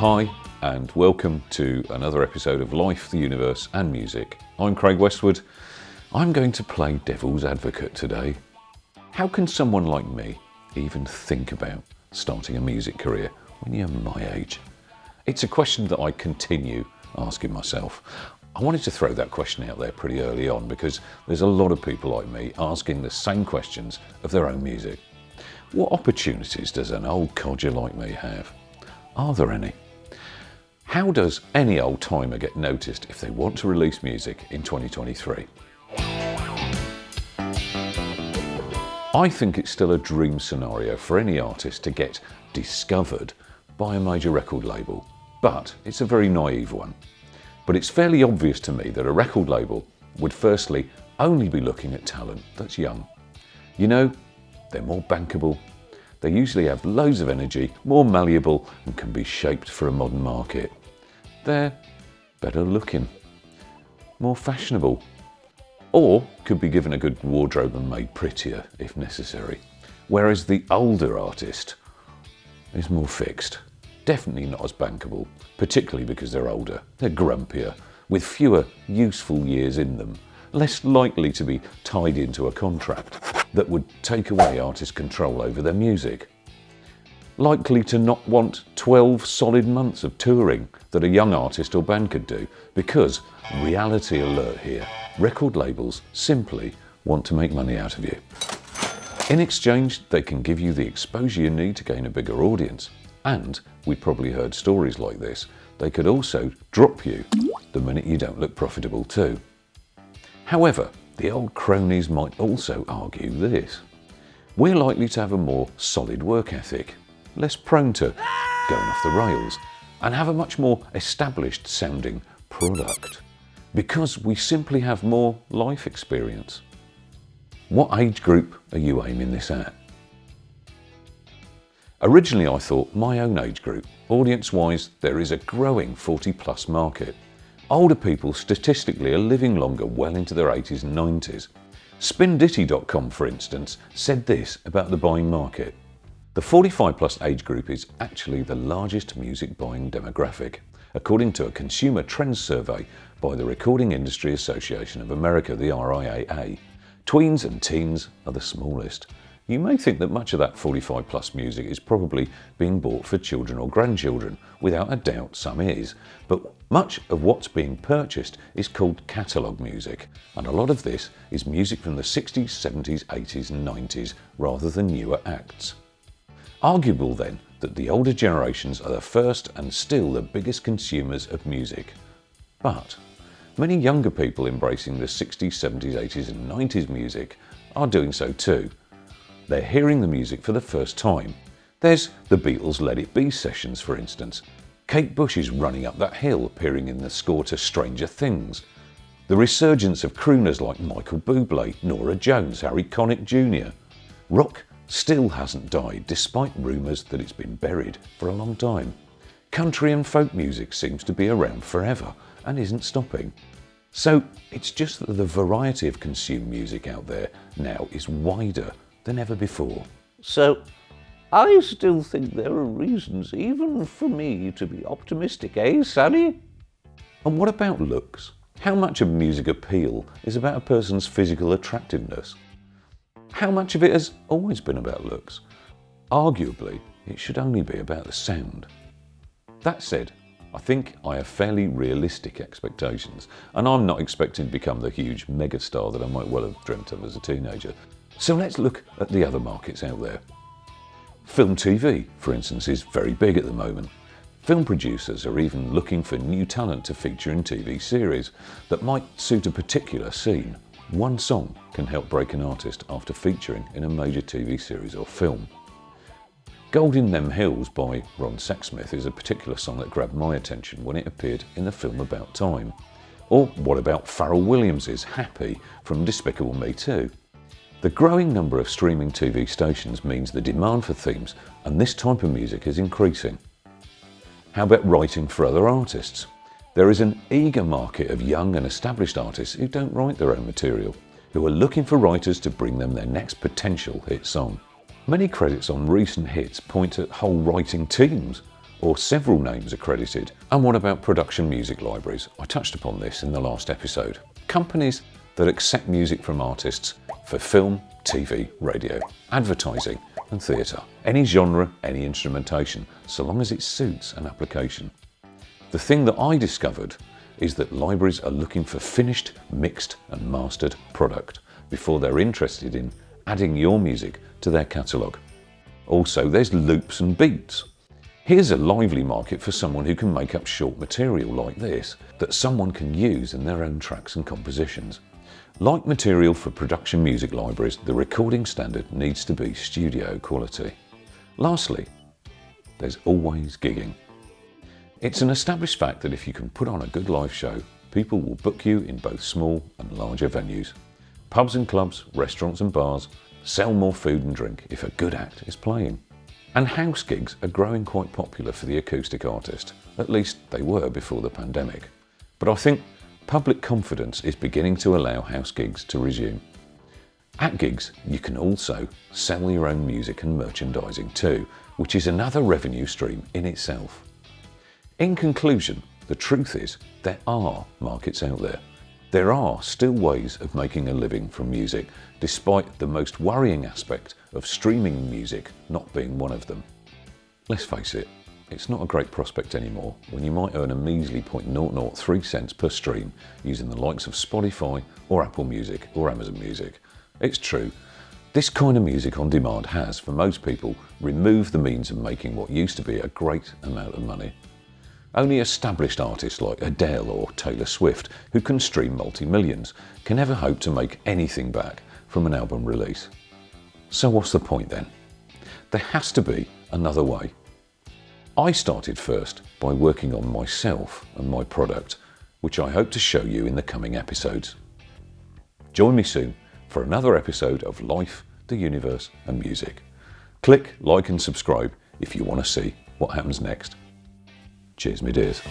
Hi, and welcome to another episode of Life, the Universe and Music. I'm Craig Westwood. I'm going to play devil's advocate today. How can someone like me even think about starting a music career when you're my age? It's a question that I continue asking myself. I wanted to throw that question out there pretty early on because there's a lot of people like me asking the same questions of their own music. What opportunities does an old codger like me have? Are there any? How does any old timer get noticed if they want to release music in 2023? I think it's still a dream scenario for any artist to get discovered by a major record label, but it's a very naive one. But it's fairly obvious to me that a record label would firstly only be looking at talent that's young. You know, they're more bankable, they usually have loads of energy, more malleable and can be shaped for a modern market. They're better looking, more fashionable, or could be given a good wardrobe and made prettier if necessary. Whereas the older artist is more fixed. Definitely not as bankable, particularly because they're older, they're grumpier, with fewer useful years in them, less likely to be tied into a contract that would take away artists' control over their music. Likely to not want 12 solid months of touring that a young artist or band could do, because, reality alert here, record labels simply want to make money out of you. In exchange, they can give you the exposure you need to gain a bigger audience. And we've probably heard stories like this. They could also drop you the minute you don't look profitable too. However, the old cronies might also argue this. We're likely to have a more solid work ethic, less prone to going off the rails, and have a much more established sounding product, because we simply have more life experience. What age group are you aiming this at? Originally I thought my own age group. Audience-wise, there is a growing 40+ market. Older people statistically are living longer well into their 80s and 90s. Spinditty.com, for instance, said this about the buying market. The 45+ age group is actually the largest music buying demographic, according to a consumer trends survey by the Recording Industry Association of America, the RIAA. Tweens and teens are the smallest. You may think that much of that 45+ music is probably being bought for children or grandchildren. Without a doubt, some is. But much of what's being purchased is called catalogue music. And a lot of this is music from the 60s, 70s, 80s and 90s, rather than newer acts. Arguable then that the older generations are the first and still the biggest consumers of music. But many younger people embracing the 60s, 70s, 80s and 90s music are doing so too. They're hearing the music for the first time. There's the Beatles' Let It Be sessions, for instance. Kate Bush is Running Up That Hill, appearing in the score to Stranger Things. The resurgence of crooners like Michael Bublé, Norah Jones, Harry Connick Jr. Rock still hasn't died, despite rumours that it's been buried for a long time. Country and folk music seems to be around forever and isn't stopping. So it's just that the variety of consumed music out there now is wider than ever before. So, I still think there are reasons even for me to be optimistic, eh, Sonny? And what about looks? How much of music appeal is about a person's physical attractiveness? How much of it has always been about looks? Arguably, it should only be about the sound. That said, I think I have fairly realistic expectations, and I'm not expecting to become the huge megastar that I might well have dreamt of as a teenager. So let's look at the other markets out there. Film TV, for instance, is very big at the moment. Film producers are even looking for new talent to feature in TV series that might suit a particular scene. One song can help break an artist after featuring in a major TV series or film. Gold in Them Hills by Ron Sexsmith is a particular song that grabbed my attention when it appeared in the film About Time. Or what about Pharrell Williams' Happy from Despicable Me 2? The growing number of streaming TV stations means the demand for themes and this type of music is increasing. How about writing for other artists? There is an eager market of young and established artists who don't write their own material, who are looking for writers to bring them their next potential hit song. Many credits on recent hits point at whole writing teams or several names accredited? And what about production music libraries? I touched upon this in the last episode. Companies that accept music from artists for film, TV, radio, advertising and theatre. Any genre, any instrumentation, so long as it suits an application. The thing that I discovered is that libraries are looking for finished, mixed and mastered product before they're interested in adding your music to their catalogue. Also, there's loops and beats. Here's a lively market for someone who can make up short material like this that someone can use in their own tracks and compositions. Like material for production music libraries, the recording standard needs to be studio quality. Lastly, there's always gigging. It's an established fact that if you can put on a good live show, people will book you in both small and larger venues. Pubs and clubs, restaurants and bars sell more food and drink if a good act is playing. And house gigs are growing quite popular for the acoustic artist. At least they were before the pandemic. But I think public confidence is beginning to allow house gigs to resume. At gigs, you can also sell your own music and merchandising too, which is another revenue stream in itself. In conclusion, the truth is there are markets out there. There are still ways of making a living from music, despite the most worrying aspect of streaming music not being one of them. Let's face it, it's not a great prospect anymore when you might earn a measly 0.003 cents per stream using the likes of Spotify or Apple Music or Amazon Music. It's true, this kind of music on demand has, for most people, removed the means of making what used to be a great amount of money. Only established artists like Adele or Taylor Swift, who can stream multi-millions, can ever hope to make anything back from an album release. So what's the point then? There has to be another way. I started first by working on myself and my product, which I hope to show you in the coming episodes. Join me soon for another episode of Life, the Universe and Music. Click, like and subscribe if you want to see what happens next. Cheers, me dears.